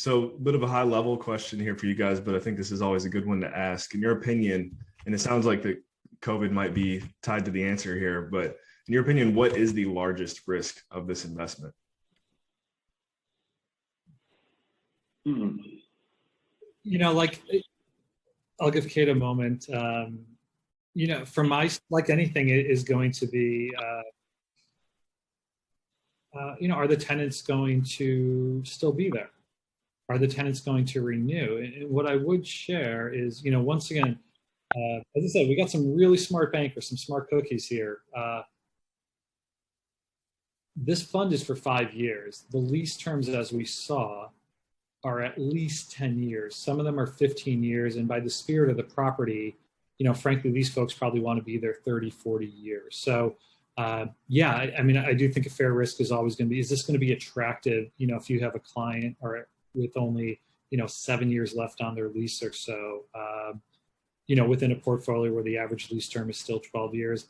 So a bit of a high level question here for you guys, but I think this is always a good one to ask. In your opinion, and it sounds like that COVID might be tied to the answer here, but in your opinion, what is the largest risk of this investment? Hmm. Like I'll give Kate a moment. For like anything, it is going to be, are the tenants going to still be there? Are the tenants going to renew? And what I would share is, once again, as I said, we got some really smart bankers, some smart cookies here. This fund is for 5 years. The lease terms, as we saw, are at least 10 years. Some of them are 15 years. And by the spirit of the property, frankly, these folks probably want to be there 30, 40 years. So yeah, I do think a fair risk is always going to be, is this going to be attractive, if you have a client or with only, 7 years left on their lease or so, within a portfolio where the average lease term is still 12 years.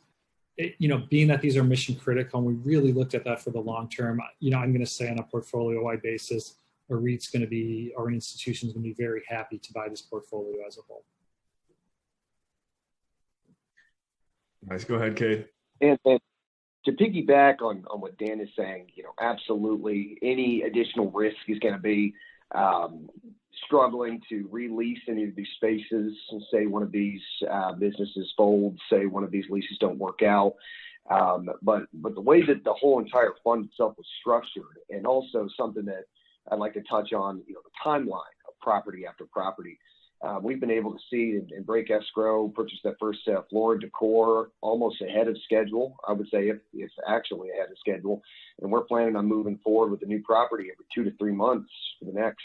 Being that these are mission critical, and we really looked at that for the long term, I'm going to say on a portfolio-wide basis, a REIT's going to be, or an institution is going to be very happy to buy this portfolio as a whole. Nice. Go ahead, Kate. And to piggyback on what Dan is saying, absolutely any additional risk is going to be struggling to release any of these spaces. Say one of these businesses folds, say one of these leases don't work out. But the way that the whole entire fund itself was structured, and also something that I'd like to touch on, the timeline of property after property. We've been able to see and break escrow, purchase that first floor decor almost ahead of schedule. I would say if actually ahead of schedule. And we're planning on moving forward with the new property every 2 to 3 months for the next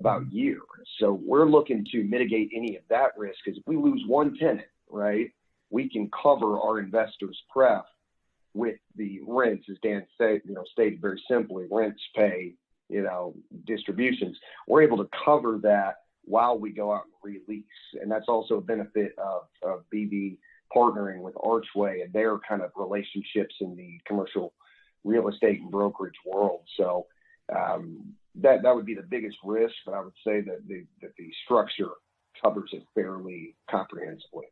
about year. So we're looking to mitigate any of that risk, because if we lose one tenant, right, we can cover our investors' pref with the rents, as Dan said, stated very simply, rents pay, distributions. We're able to cover that while we go out and release. And that's also a benefit of BB partnering with Archway and their kind of relationships in the commercial real estate and brokerage world. So that would be the biggest risk, but I would say that the structure covers it fairly comprehensively.